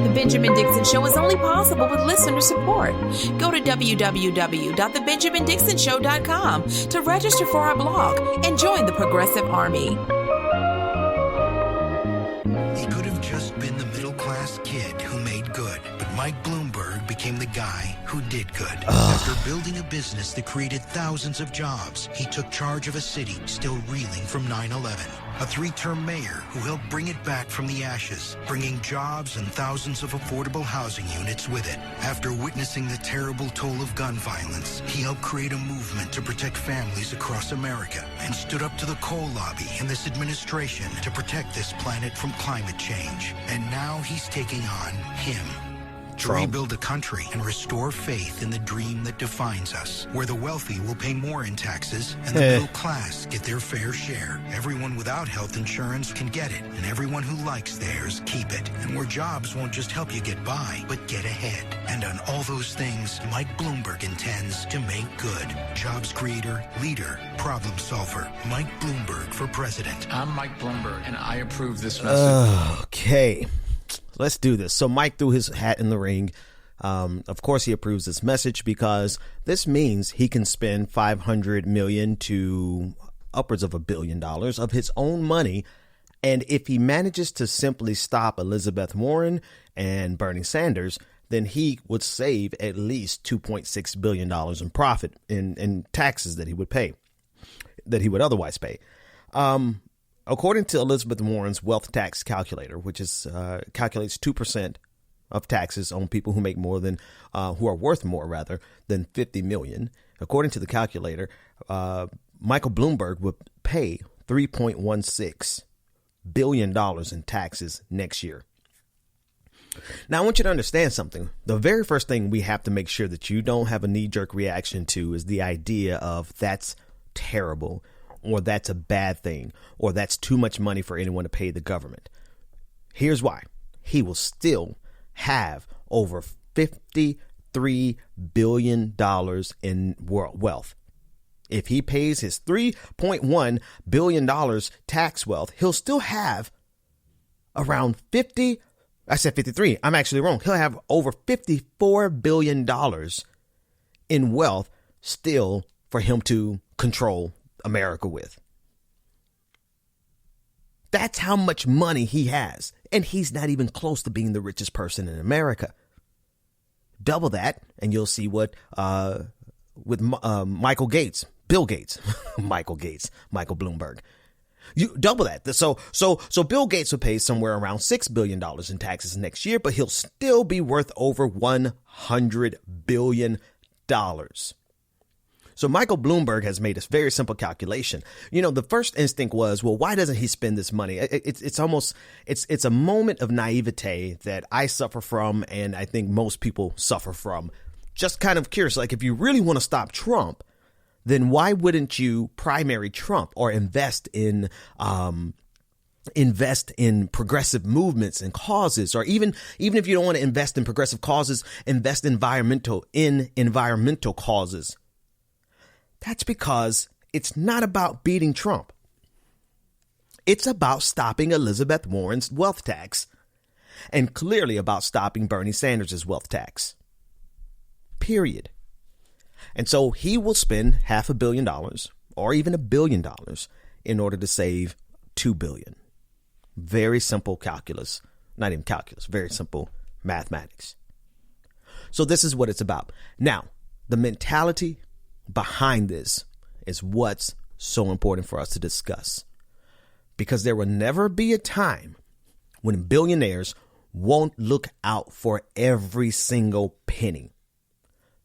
The Benjamin Dixon Show is only possible with listener support. Go to www.thebenjamindixonshow.com to register for our blog and join the Progressive Army. He could have just been the middle-class kid who made good, but Mike Bloomberg became the guy who did good. After building a business that created thousands of jobs, he took charge of a city still reeling from 9/11. A 3-term mayor who helped bring it back from the ashes, bringing jobs and thousands of affordable housing units with it. After witnessing the terrible toll of gun violence, he helped create a movement to protect families across America and stood up to the coal lobby and this administration to protect this planet from climate change. And now he's taking on him. To rebuild a country and restore faith in the dream that defines us, where the wealthy will pay more in taxes and the middle class get their fair share. Everyone without health insurance can get it, and everyone who likes theirs keep it. And where jobs won't just help you get by, but get ahead. And on all those things, Mike Bloomberg intends to make good. Jobs creator, leader, problem solver. Mike Bloomberg for president. I'm Mike Bloomberg, and I approve this message. Okay. Let's do this. So Mike threw his hat in the ring. Of course, he approves this message because this means he can spend $500 million to upwards of $1 billion of his own money. And if he manages to simply stop Elizabeth Warren and Bernie Sanders, then he would save at least $2.6 billion in profit in taxes that he would pay, that he would otherwise pay. According to Elizabeth Warren's wealth tax calculator, which is calculates 2% of taxes on people who make more than who are worth more rather than 50 million. According to the calculator, Michael Bloomberg would pay $3.16 billion in taxes next year. Now, I want you to understand something. The very first thing we have to make sure that you don't have a knee-jerk reaction to is the idea of that's terrible, or that's a bad thing, or that's too much money for anyone to pay the government. Here's why. He will still have over $53 billion in wealth. If he pays his $3.1 billion tax wealth, he'll still have around 50. I said 53. I'm actually wrong. He'll have over $54 billion in wealth still for him to control America with. That's how much money he has. And he's not even close to being the richest person in America. Double that, and you'll see what with Michael Gates, Bill Gates, Michael Bloomberg. You double that. So Bill Gates will pay somewhere around $6 billion in taxes next year, but he'll still be worth over $100 billion. So Michael Bloomberg has made a very simple calculation. You know, the first instinct was, well, why doesn't he spend this money? It's a moment of naivete that I suffer from, and I think most people suffer from. Just kind of curious, like if you really want to stop Trump, then why wouldn't you primary Trump or invest in progressive movements and causes, or even if you don't want to invest in progressive causes, invest in environmental causes? That's because it's not about beating Trump. It's about stopping Elizabeth Warren's wealth tax, and clearly about stopping Bernie Sanders' wealth tax. Period. And so he will spend $500 million or even $1 billion in order to save $2 billion. Very simple calculus, not even calculus, very simple mathematics. So this is what it's about. Now, the mentality behind this is what's so important for us to discuss, because there will never be a time when billionaires won't look out for every single penny.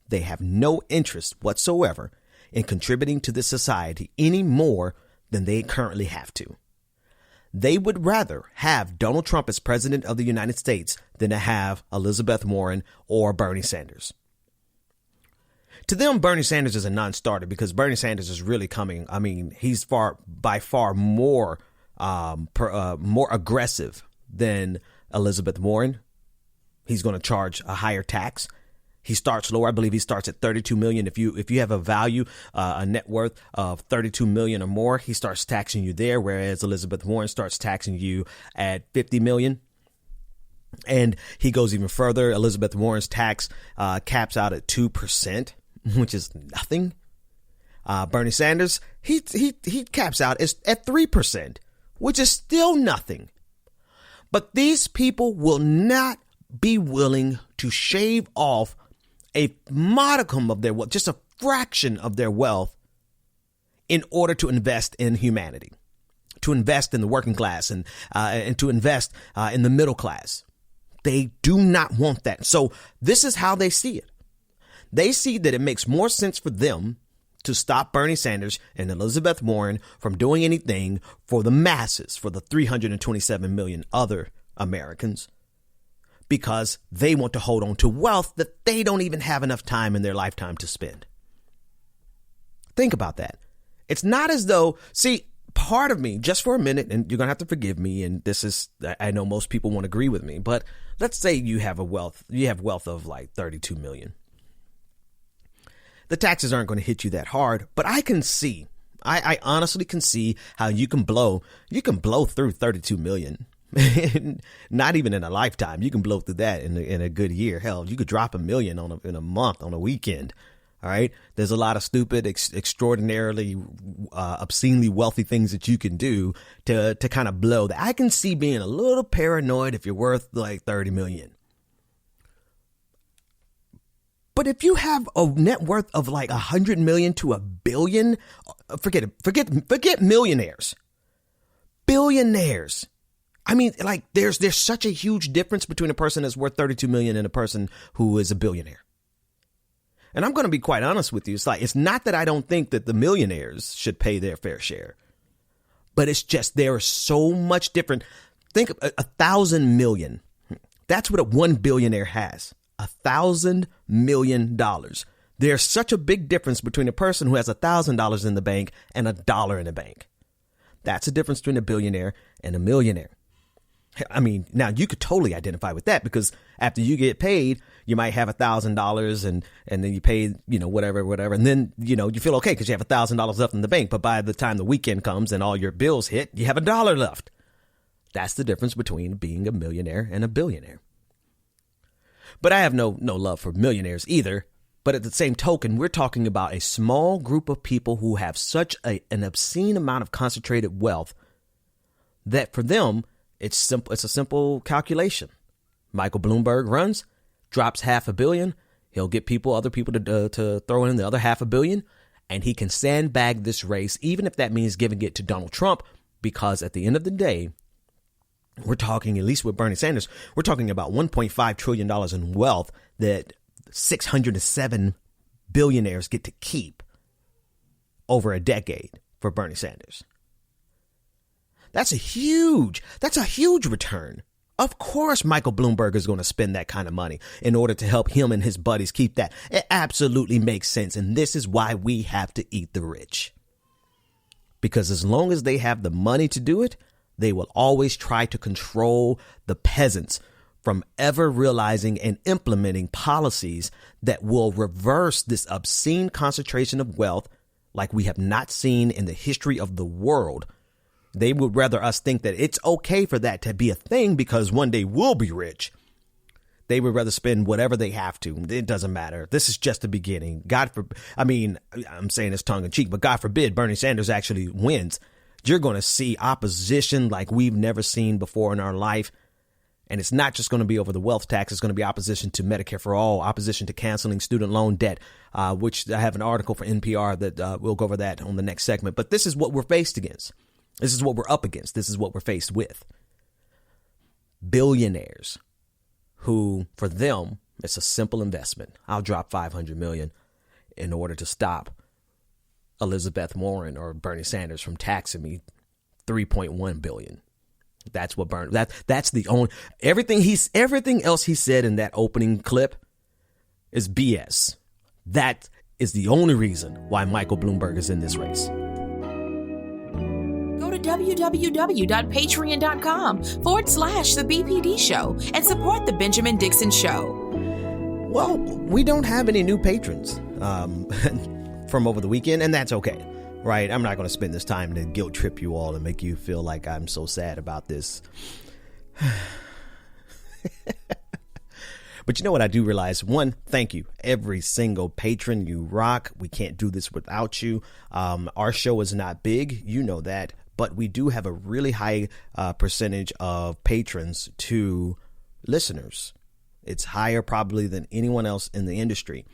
They have no interest whatsoever in contributing to this society any more than they currently have to. They would rather have Donald Trump as president of the United States than to have Elizabeth Warren or Bernie Sanders. To them, Bernie Sanders is a non-starter because Bernie Sanders is really coming. I mean, he's by far more aggressive than Elizabeth Warren. He's going to charge a higher tax. He starts lower. I believe he starts at 32 million. If you have a value, a net worth of 32 million or more, he starts taxing you there. Whereas Elizabeth Warren starts taxing you at 50 million. And he goes even further. Elizabeth Warren's tax caps out at 2%, which is nothing. Bernie Sanders, he caps out at 3%, which is still nothing. But these people will not be willing to shave off a modicum of their wealth, just a fraction of their wealth, in order to invest in humanity, to invest in the working class and to invest in the middle class. They do not want that. So this is how they see it. They see that it makes more sense for them to stop Bernie Sanders and Elizabeth Warren from doing anything for the masses, for the 327 million other Americans, because they want to hold on to wealth that they don't even have enough time in their lifetime to spend. Think about that. It's not as though, see, part of me, just for a minute, and you're going to have to forgive me, and this is, I know most people won't agree with me, but let's say you have wealth of like 32 million. The taxes aren't going to hit you that hard, but I can see, I honestly can see how you can blow through 32 million. Not even in a lifetime. You can blow through that in a good year. Hell, you could drop $1 million in a month, on a weekend. All right. There's a lot of stupid, extraordinarily, obscenely wealthy things that you can do to kind of blow that. I can see being a little paranoid if you're worth like 30 million. But if you have a net worth of like 100 million to $1 billion, forget millionaires, billionaires. I mean, like there's such a huge difference between a person that's worth 32 million and a person who is a billionaire. And I'm going to be quite honest with you. It's not that I don't think that the millionaires should pay their fair share, but it's just there is so much different. Think of 1,000 million. That's what one billionaire has. $1,000 million. There's such a big difference between a person who has $1,000 in the bank and $1 in the bank. That's the difference between a billionaire and a millionaire. I mean, now you could totally identify with that, because after you get paid, you might have $1,000 and then you pay, whatever. And then, you feel okay because you have $1,000 left in the bank. But by the time the weekend comes and all your bills hit, you have $1 left. That's the difference between being a millionaire and a billionaire. But I have no love for millionaires either. But at the same token, we're talking about a small group of people who have such an obscene amount of concentrated wealth that for them, it's simple. It's a simple calculation. Michael Bloomberg runs, drops $500 million. He'll get other people to throw in the other $500 million, and he can sandbag this race, even if that means giving it to Donald Trump, because at the end of the day, we're talking, at least with Bernie Sanders, we're talking about $1.5 trillion in wealth that 607 billionaires get to keep over a decade for Bernie Sanders. That's a huge return. Of course, Michael Bloomberg is going to spend that kind of money in order to help him and his buddies keep that. It absolutely makes sense. And this is why we have to eat the rich. Because as long as they have the money to do it, they will always try to control the peasants from ever realizing and implementing policies that will reverse this obscene concentration of wealth like we have not seen in the history of the world. They would rather us think that it's okay for that to be a thing because one day we'll be rich. They would rather spend whatever they have to. It doesn't matter. This is just the beginning. I'm saying this tongue in cheek, but God forbid Bernie Sanders actually wins. You're going to see opposition like we've never seen before in our life. And it's not just going to be over the wealth tax. It's going to be opposition to Medicare for all, opposition to canceling student loan debt, which I have an article for NPR that we'll go over that on the next segment. But this is what we're faced against. This is what we're up against. This is what we're faced with. Billionaires who, for them, it's a simple investment. I'll drop $500 million in order to stop Elizabeth Warren or Bernie Sanders from taxing me $3.1 billion. That's what that's the only everything else he said in that opening clip is BS. That is the only reason why Michael Bloomberg is in this race. Go to www.patreon.com/The BPD Show and support The Benjamin Dixon Show. Well, we don't have any new patrons from over the weekend, and that's okay. Right. I'm not going to spend this time to guilt trip you all and make you feel like I'm so sad about this. But you know what I do realize? One, thank you. Every single patron, you rock. We can't do this without you. Our show is not big. You know that. But we do have a really high percentage of patrons to listeners. It's higher probably than anyone else in the industry.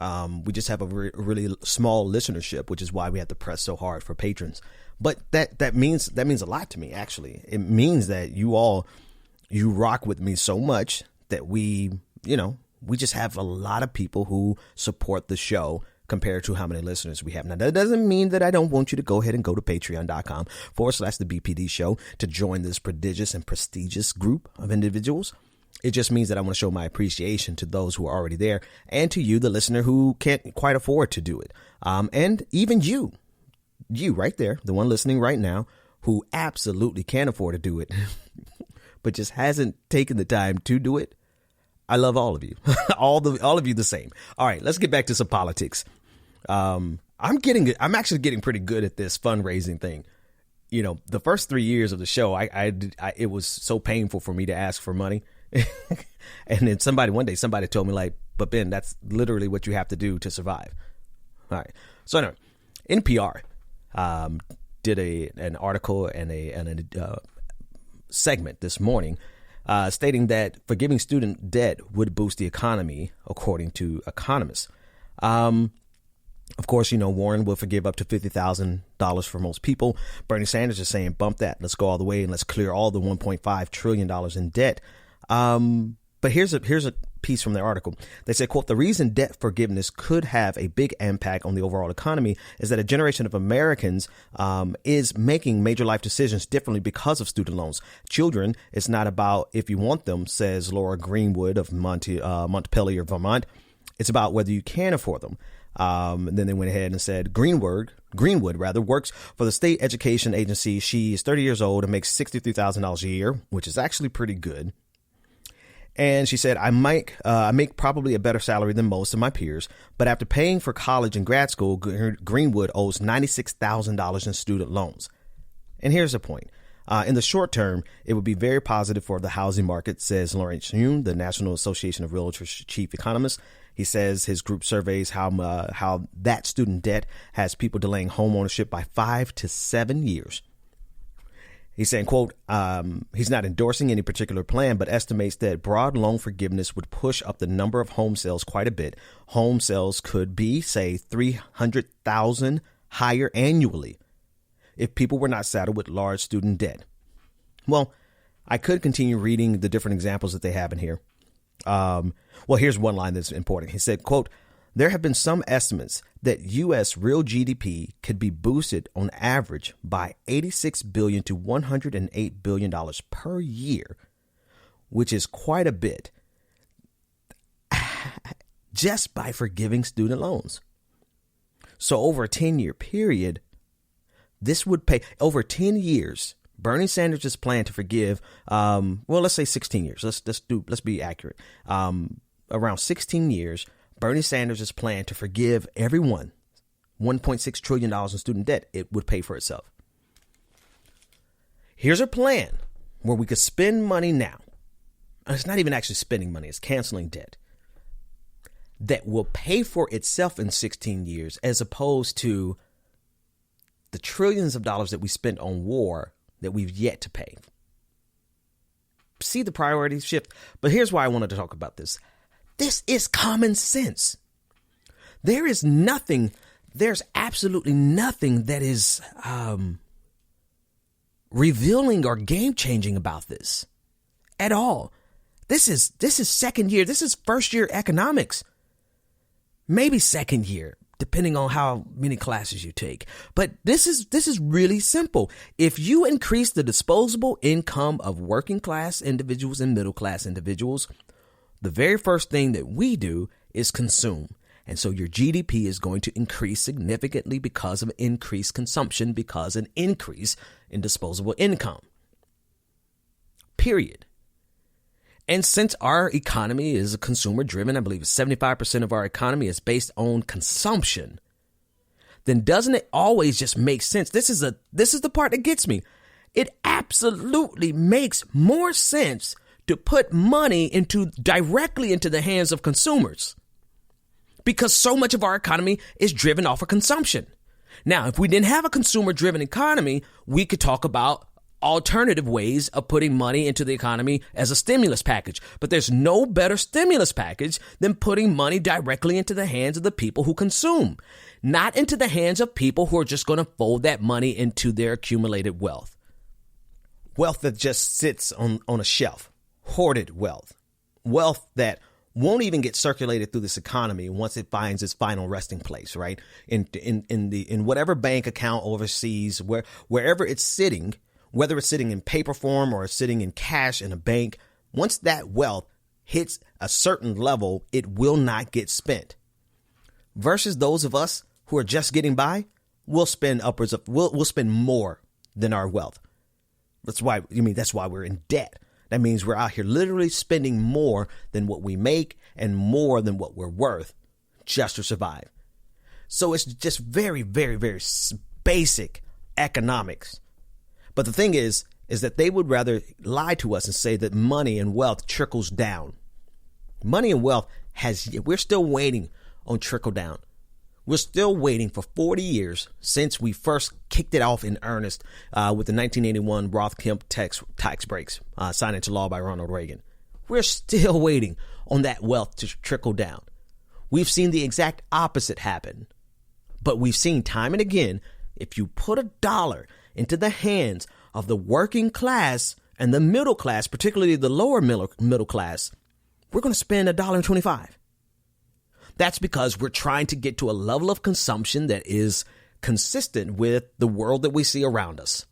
We just have a really small listenership, which is why we have to press so hard for patrons. But that means a lot to me, actually. It means that you rock with me so much that we just have a lot of people who support the show compared to how many listeners we have. Now, that doesn't mean that I don't want you to go ahead and go to patreon.com/the BPD show to join this prodigious and prestigious group of individuals. It just means that I want to show my appreciation to those who are already there and to you, the listener, who can't quite afford to do it. And even you right there, the one listening right now, who absolutely can't afford to do it, but just hasn't taken the time to do it. I love all of you, all of you the same. All right, let's get back to some politics. I'm actually getting pretty good at this fundraising thing. You know, the first 3 years of the show, it was so painful for me to ask for money. And then one day somebody told me, like, but Ben, that's literally what you have to do to survive. All right. So anyway, NPR did an article and a segment this morning stating that forgiving student debt would boost the economy, according to economists. Of course, Warren will forgive up to $50,000 for most people. Bernie Sanders is saying, bump that. Let's go all the way and let's clear all the $1.5 trillion in debt. But here's a piece from their article. They said, quote, the reason debt forgiveness could have a big impact on the overall economy is that a generation of Americans is making major life decisions differently because of student loans. Children, it's not about if you want them, says Laura Greenwood of Montpelier, Vermont. It's about whether you can afford them. And then they went ahead and said Greenwood works for the state education agency. She is 30 years old and makes $63,000 a year, which is actually pretty good. And she said, I make probably a better salary than most of my peers, but after paying for college and grad school, Greenwood owes $96,000 in student loans. And here's the point. In the short term, it would be very positive for the housing market, says Lawrence Yun, the National Association of Realtors chief economist. He says his group surveys how that student debt has people delaying home ownership by 5 to 7 years. He's saying, quote, he's not endorsing any particular plan, but estimates that broad loan forgiveness would push up the number of home sales quite a bit. Home sales could be, say, 300,000 higher annually if people were not saddled with large student debt. Well, I could continue reading the different examples that they have in here. Well, here's one line that's important. He said, quote, there have been some estimates that U.S. real GDP could be boosted on average by $86 billion to $108 billion per year, which is quite a bit, just by forgiving student loans. So over a 10-year period, this would pay over 10 years. Bernie Sanders' plan to forgive, let's say 16 years. Let's be accurate. Around 16 years, Bernie Sanders' plan to forgive everyone $1.6 trillion in student debt, it would pay for itself. Here's a plan where we could spend money now. It's not even actually spending money. It's canceling debt that will pay for itself in 16 years, as opposed to the trillions of dollars that we spent on war that we've yet to pay. See the priorities shift. But here's why I wanted to talk about this. This is common sense. There's absolutely nothing that is revealing or game changing about this at all. This is second year. This is first year economics. Maybe second year, depending on how many classes you take. But this is really simple. If you increase the disposable income of working class individuals and middle class individuals, the very first thing that we do is consume. And so your GDP is going to increase significantly because of increased consumption, because an increase in disposable income. Period. And since our economy is consumer driven, I believe 75% of our economy is based on consumption, then doesn't it always just make sense? This is the part that gets me. It absolutely makes more sense to put money directly into the hands of consumers, because so much of our economy is driven off of consumption. Now, if we didn't have a consumer-driven economy, we could talk about alternative ways of putting money into the economy as a stimulus package. But there's no better stimulus package than putting money directly into the hands of the people who consume, not into the hands of people who are just going to fold that money into their accumulated wealth. Wealth that just sits on a shelf, hoarded wealth, wealth that won't even get circulated through this economy once it finds its final resting place, right? In whatever bank account overseas, wherever it's sitting, whether it's sitting in paper form or sitting in cash in a bank, once that wealth hits a certain level, it will not get spent. Versus those of us who are just getting by, we'll spend we'll spend more than our wealth. That's why we're in debt. That means we're out here literally spending more than what we make and more than what we're worth just to survive. So it's just very, very, very basic economics. But the thing is that they would rather lie to us and say that money and wealth trickles down. Money and wealth we're still waiting on trickle down. We're still waiting for 40 years since we first kicked it off in earnest with the 1981 Roth-Kemp tax breaks signed into law by Ronald Reagan. We're still waiting on that wealth to trickle down. We've seen the exact opposite happen. But we've seen time and again, if you put $1 into the hands of the working class and the middle class, particularly the lower middle class, we're going to spend $1.25. That's because we're trying to get to a level of consumption that is consistent with the world that we see around us.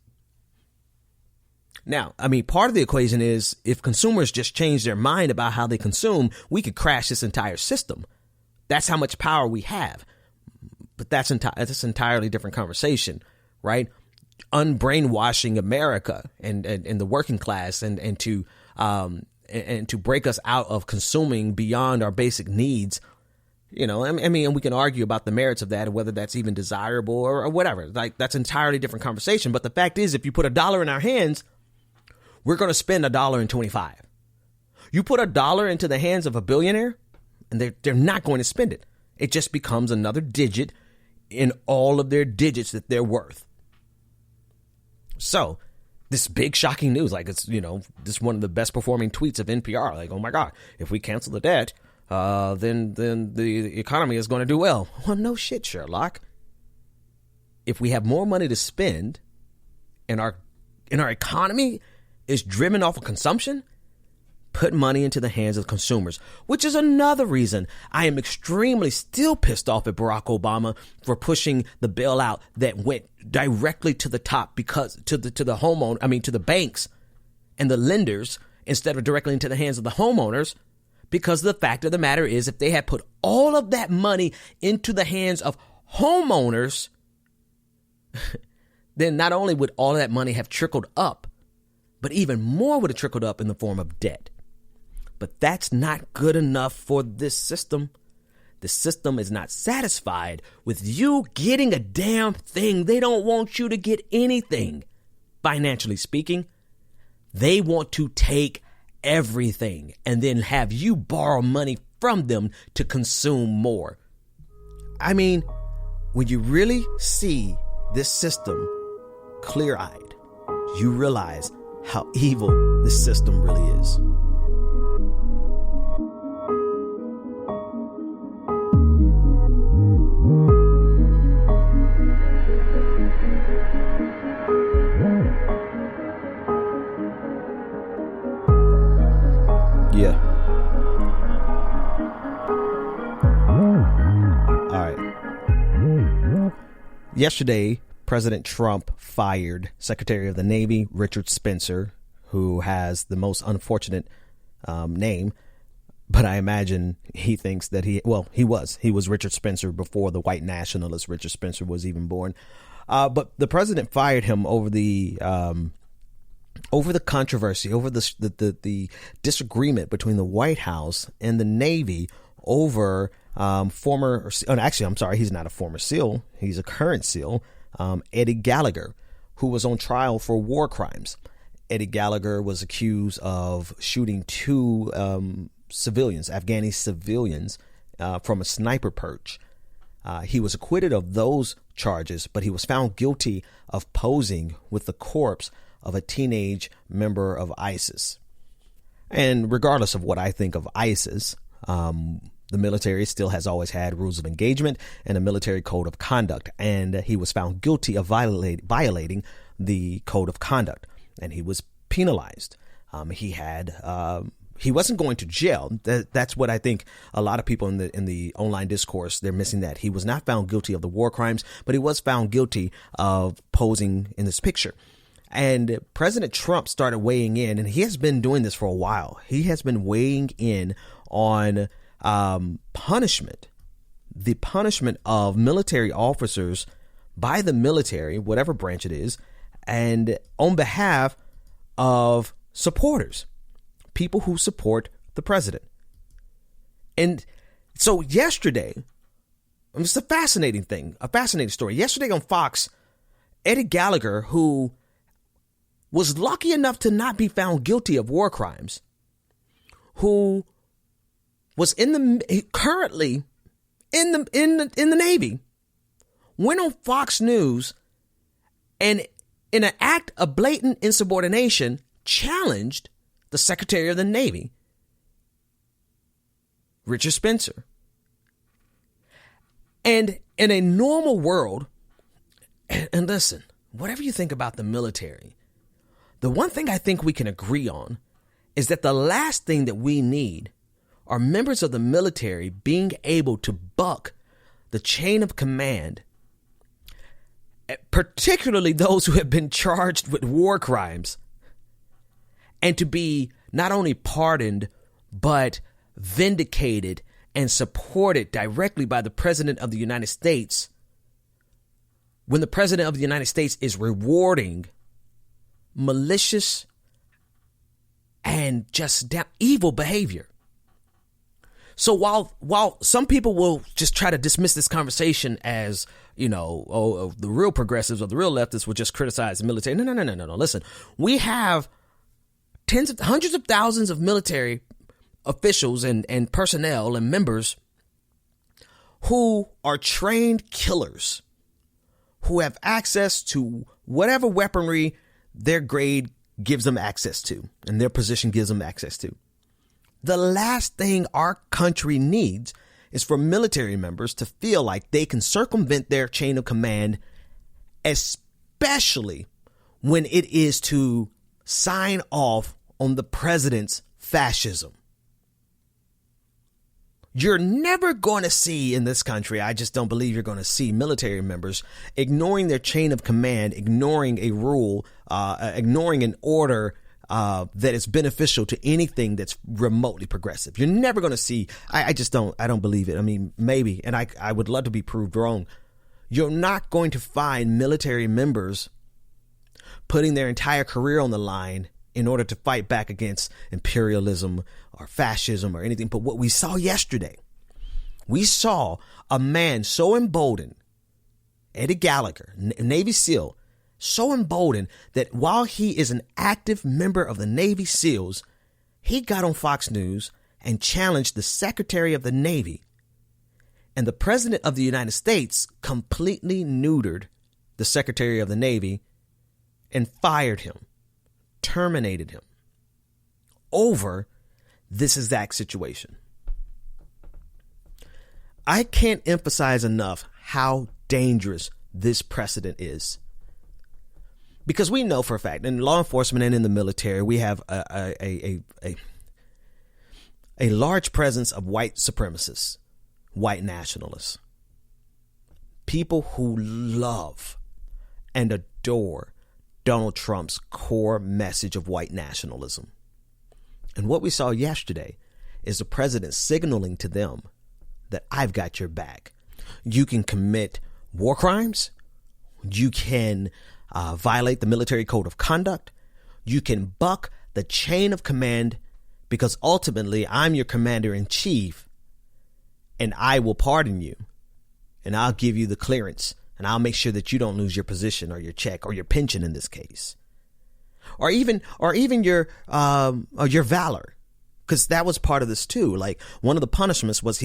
Now, part of the equation is if consumers just change their mind about how they consume, we could crash this entire system. That's how much power we have. But that's an entirely different conversation, right? Unbrainwashing America and the working class and to break us out of consuming beyond our basic needs. And we can argue about the merits of that and whether that's even desirable or whatever. Like, that's an entirely different conversation. But the fact is, if you put $1 in our hands, we're going to spend $1.25. You put $1 into the hands of a billionaire, and they're not going to spend it. It just becomes another digit in all of their digits that they're worth. So this big shocking news, like this is one of the best performing tweets of NPR. Like, oh my God, if we cancel the debt, then the economy is going to do well. Well, no shit, Sherlock. If we have more money to spend and our economy is driven off of consumption, put money into the hands of consumers, which is another reason I am extremely still pissed off at Barack Obama for pushing the bailout that went directly to the top, because to the banks and the lenders instead of directly into the hands of the homeowners. Because the fact of the matter is, if they had put all of that money into the hands of homeowners, then not only would all of that money have trickled up, but even more would have trickled up in the form of debt. But that's not good enough for this system. The system is not satisfied with you getting a damn thing. They don't want you to get anything, financially speaking. They want to take everything and then have you borrow money from them to consume more. When you really see this system clear-eyed, you realize how evil this system really is. Yeah. All right. Yesterday, President Trump fired Secretary of the Navy Richard Spencer, who has the most unfortunate name. But I imagine he thinks that he was Richard Spencer before the white nationalist Richard Spencer was even born. But the president fired him over the controversy, over the disagreement between the White House and the Navy over he's not a former SEAL. He's a current SEAL, Eddie Gallagher, who was on trial for war crimes. Eddie Gallagher was accused of shooting two civilians, Afghani civilians, from a sniper perch. He was acquitted of those charges, but he was found guilty of posing with the corpse of a teenage member of ISIS. And regardless of what I think of ISIS, the military still has always had rules of engagement and a military code of conduct. And he was found guilty of violating the code of conduct, and he was penalized. He wasn't going to jail. That's what I think a lot of people in the online discourse, they're missing that. He was not found guilty of the war crimes, but he was found guilty of posing in this picture. And President Trump started weighing in, and he has been doing this for a while. He has been weighing in on punishment, the punishment of military officers by the military, whatever branch it is, and on behalf of supporters, people who support the president. And so yesterday, it's a fascinating thing, a fascinating story. Yesterday on Fox, Eddie Gallagher, who was lucky enough to not be found guilty of war crimes, who was currently in the Navy, went on Fox News and, in an act of blatant insubordination, challenged the Secretary of the Navy, Richard Spencer. And in a normal world, and listen, whatever you think about the military, the one thing I think we can agree on is that the last thing that we need are members of the military being able to buck the chain of command, particularly those who have been charged with war crimes, and to be not only pardoned, but vindicated and supported directly by the President of the United States, when the President of the United States is rewarding malicious and just evil behavior. So while some people will just try to dismiss this conversation as, the real progressives or the real leftists will just criticize the military. No. Listen, we have hundreds of thousands of military officials and personnel and members who are trained killers, who have access to whatever weaponry their grade gives them access to and their position gives them access to. The last thing our country needs is for military members to feel like they can circumvent their chain of command, especially when it is to sign off on the president's fascism. You're never going to see in this country, I just don't believe you're going to see military members ignoring their chain of command, ignoring a rule, ignoring an order that is beneficial to anything that's remotely progressive. You're never going to see. I don't believe it. I mean, maybe, and I would love to be proved wrong. You're not going to find military members putting their entire career on the line in order to fight back against imperialism or fascism or anything. But what we saw yesterday, we saw a man so emboldened, Eddie Gallagher, Navy SEAL, so emboldened that while he is an active member of the Navy SEALs, he got on Fox News and challenged the Secretary of the Navy. And the President of the United States completely neutered the Secretary of the Navy and fired him, terminated him over this exact situation. I can't emphasize enough how dangerous this precedent is. Because we know for a fact, in law enforcement and in the military, we have a large presence of white supremacists, white nationalists, people who love and adore Donald Trump's core message of white nationalism. And what we saw yesterday is the president signaling to them that I've got your back. You can commit war crimes. You can violate the military code of conduct. You can buck the chain of command because ultimately I'm your commander in chief and I will pardon you and I'll give you the clearance and I'll make sure that you don't lose your position or your check or your pension in this case. or even your valor. Because that was part of this too. Like, one of the punishments was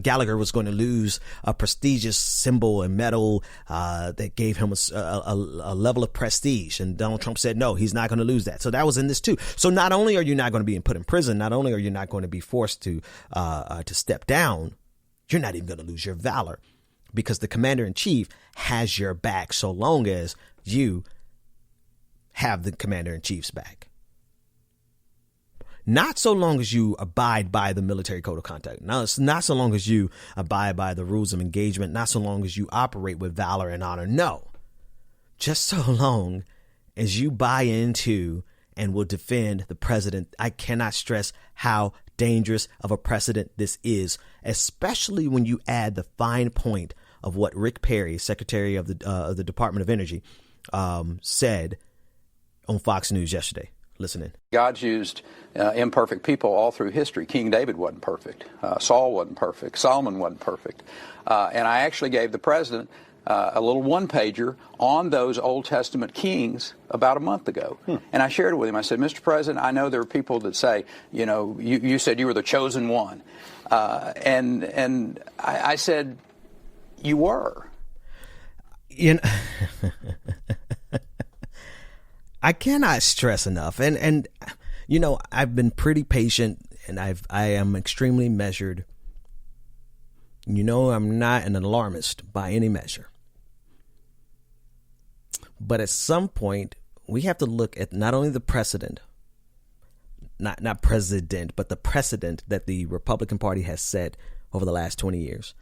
Gallagher was going to lose a prestigious symbol and medal that gave him a level of prestige. And Donald Trump said, no, he's not going to lose that. So that was in this too. So not only are you not going to be put in prison, not only are you not going to be forced to step down, you're not even going to lose your valor, because the commander in chief has your back so long as you have the commander in chief's back. Not so long as you abide by the military code of conduct. Now, it's not so long as you abide by the rules of engagement. Not so long as you operate with valor and honor. No, just so long as you buy into and will defend the president. I cannot stress how dangerous of a precedent this is, especially when you add the fine point of what Rick Perry, Secretary of the Department of Energy, said on Fox News yesterday. Listen in. God's used imperfect people all through history. King David wasn't perfect. Saul wasn't perfect. Solomon wasn't perfect. And I actually gave the president a little one-pager on those Old Testament kings about a month ago. And I shared it with him. I said, Mr. President, I know there are people that say, you said you were the chosen one. And I said, you were. I cannot stress enough. And I've been pretty patient, and I am extremely measured. I'm not an alarmist by any measure. But at some point, we have to look at not only the precedent, not president, but the precedent that the Republican Party has set over the last 20 years.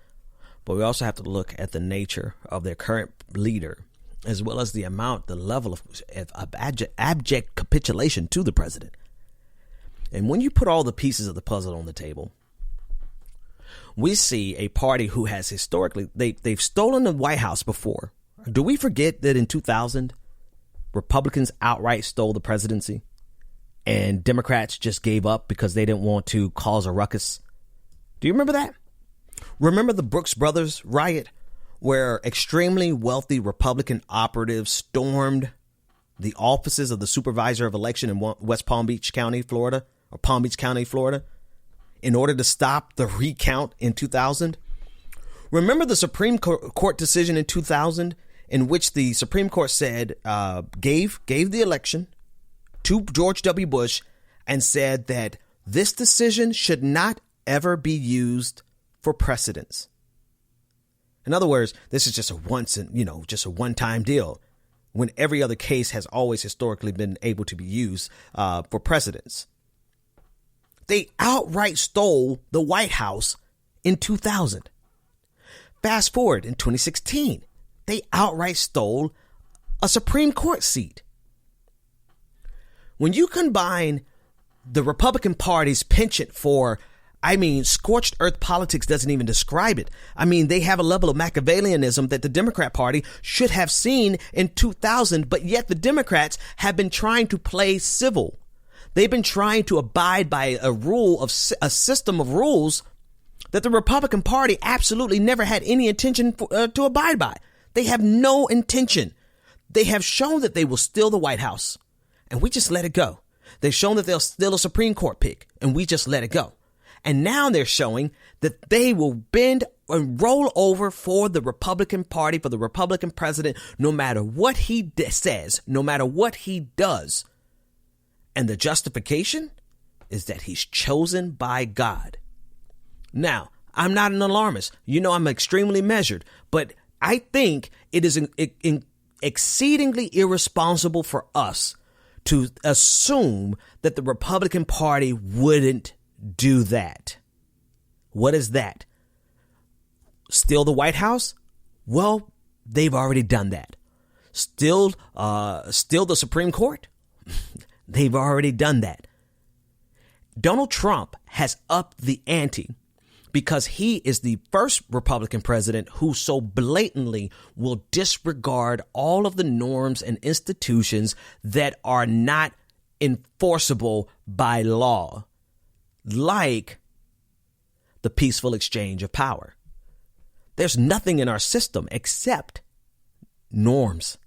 But we also have to look at the nature of their current leader, as well as the level of abject capitulation to the president. And when you put all the pieces of the puzzle on the table, we see a party who has historically, they've stolen the White House before. Do we forget that in 2000, Republicans outright stole the presidency and Democrats just gave up because they didn't want to cause a ruckus? Do you remember that? Remember the Brooks Brothers riot, where extremely wealthy Republican operatives stormed the offices of the supervisor of election in West Palm Beach County, Florida, or Palm Beach County, Florida, in order to stop the recount in 2000? Remember the Supreme Court decision in 2000 in which the Supreme Court said, gave the election to George W. Bush and said that this decision should not ever be used for precedence. In other words, this is just a one-time deal, when every other case has always historically been able to be used for precedence. They outright stole the White House in 2000. Fast forward in 2016, they outright stole a Supreme Court seat. When you combine the Republican Party's penchant for, scorched earth politics doesn't even describe it. They have a level of Machiavellianism that the Democrat Party should have seen in 2000, but yet the Democrats have been trying to play civil. They've been trying to abide by a system of rules that the Republican Party absolutely never had any intention to abide by. They have no intention. They have shown that they will steal the White House, and we just let it go. They've shown that they'll steal a Supreme Court pick, and we just let it go. And now they're showing that they will bend and roll over for the Republican Party, for the Republican president, no matter what he says, no matter what he does. And the justification is that he's chosen by God. Now, I'm not an alarmist. I'm extremely measured, but I think it is exceedingly irresponsible for us to assume that the Republican Party wouldn't do that. What is that? Steal the White House? Well, they've already done that. Steal the Supreme Court? They've already done that. Donald Trump has upped the ante because he is the first Republican president who so blatantly will disregard all of the norms and institutions that are not enforceable by law, like the peaceful exchange of power. There's nothing in our system except norms,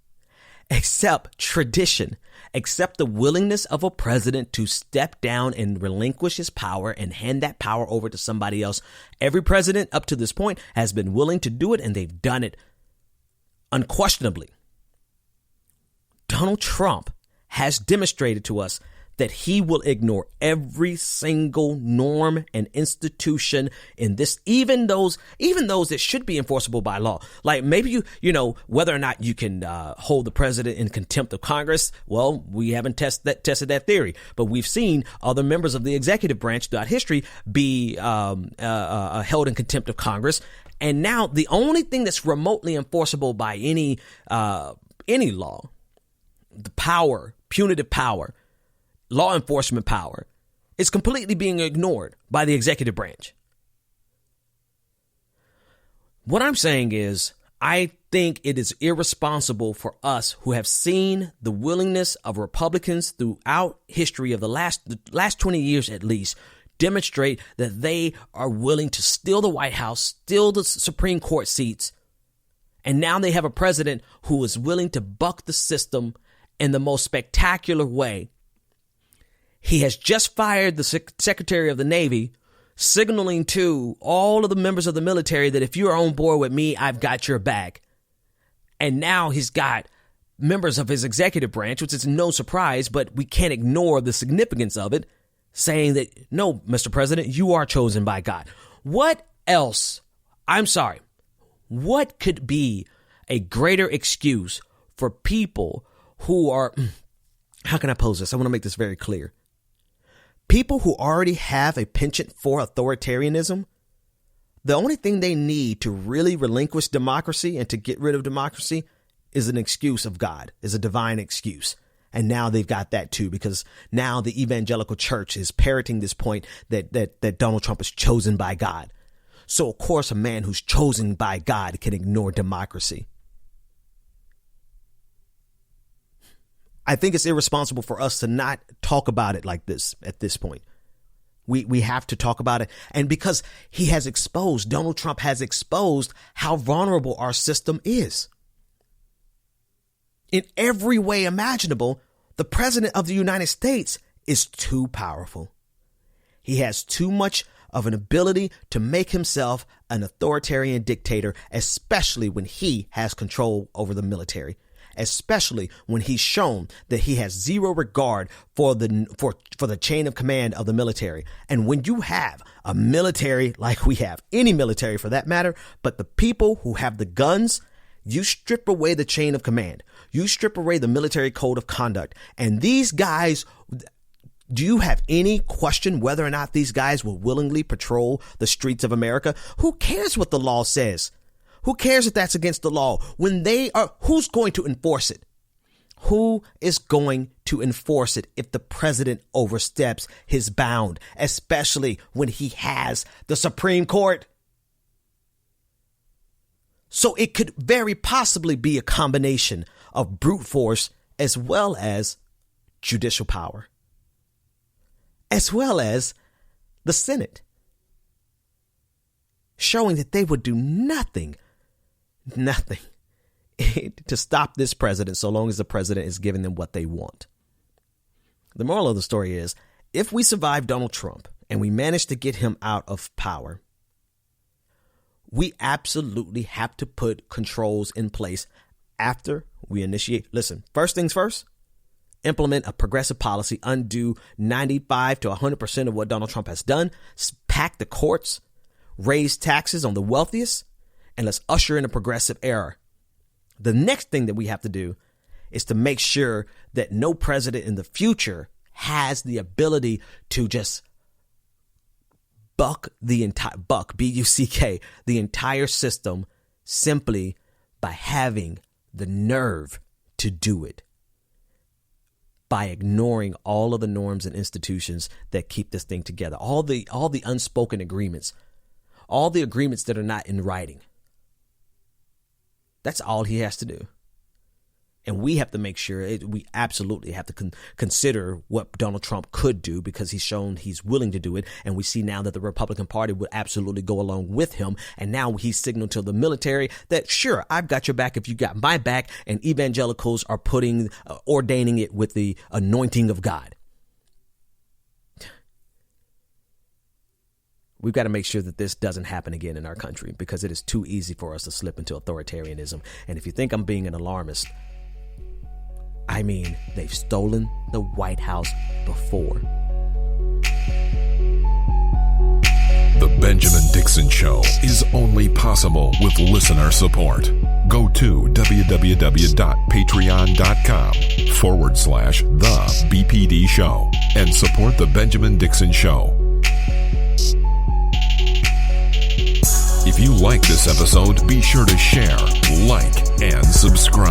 accept tradition, accept the willingness of a president to step down and relinquish his power and hand that power over to somebody else. Every president up to this point has been willing to do it, and they've done it unquestionably. Donald Trump has demonstrated to us that he will ignore every single norm and institution in this, even those that should be enforceable by law. Like maybe you know, whether or not you can hold the president in contempt of Congress. Well, we haven't tested that theory, but we've seen other members of the executive branch throughout history be held in contempt of Congress. And now the only thing that's remotely enforceable by any law, the power, punitive power, law enforcement power, is completely being ignored by the executive branch. What I'm saying is, I think it is irresponsible for us who have seen the willingness of Republicans throughout history of the last 20 years at least, demonstrate that they are willing to steal the White House, steal the Supreme Court seats, and now they have a president who is willing to buck the system in the most spectacular way. He has just fired the Secretary of the Navy, signaling to all of the members of the military that if you are on board with me, I've got your back. And now he's got members of his executive branch, which is no surprise, but we can't ignore the significance of it, saying that, no, Mr. President, you are chosen by God. What else? I'm sorry. What could be a greater excuse for people who are, how can I pose this? I want to make this very clear. People who already have a penchant for authoritarianism, the only thing they need to really relinquish democracy and to get rid of democracy is an excuse of God, is a divine excuse. And now they've got that too, because now the evangelical church is parroting this point that Donald Trump is chosen by God. So, of course, a man who's chosen by God can ignore democracy. I think it's irresponsible for us to not talk about it like this at this point. We have to talk about it. And because Donald Trump has exposed how vulnerable our system is. In every way imaginable, the president of the United States is too powerful. He has too much of an ability to make himself an authoritarian dictator, especially when he has control over the military. Especially when he's shown that he has zero regard for the chain of command of the military. And when you have a military like we have, any military for that matter, but the people who have the guns, you strip away the chain of command. You strip away the military code of conduct. And these guys, do you have any question whether or not these guys will willingly patrol the streets of America? Who cares what the law says? Who cares if that's against the law? When they are, who's going to enforce it? Who is going to enforce it if the president oversteps his bound, especially when he has the Supreme Court? So it could very possibly be a combination of brute force as well as judicial power, as well as the Senate, showing that they would do nothing to stop this president so long as the president is giving them what they want. The moral of the story is, if we survive Donald Trump and we manage to get him out of power, we absolutely have to put controls in place after we initiate. Listen, first things first, implement a progressive policy, undo 95 to 100% of what Donald Trump has done, pack the courts, raise taxes on the wealthiest, and let's usher in a progressive era. The next thing that we have to do is to make sure that no president in the future has the ability to just buck, B-U-C-K, the entire system simply by having the nerve to do it, by ignoring all of the norms and institutions that keep this thing together, all the unspoken agreements, all the agreements that are not in writing. That's all he has to do. And we have to make sure we absolutely have to consider what Donald Trump could do, because he's shown he's willing to do it. And we see now that the Republican Party would absolutely go along with him. And now he's signaled to the military that, sure, I've got your back if you got my back. And evangelicals are ordaining it with the anointing of God. We've got to make sure that this doesn't happen again in our country, because it is too easy for us to slip into authoritarianism. And if you think I'm being an alarmist, I mean, they've stolen the White House before. The Benjamin Dixon Show is only possible with listener support. Go to www.patreon.com/The BPD Show and support The Benjamin Dixon Show. If you like this episode, be sure to share, like, and subscribe.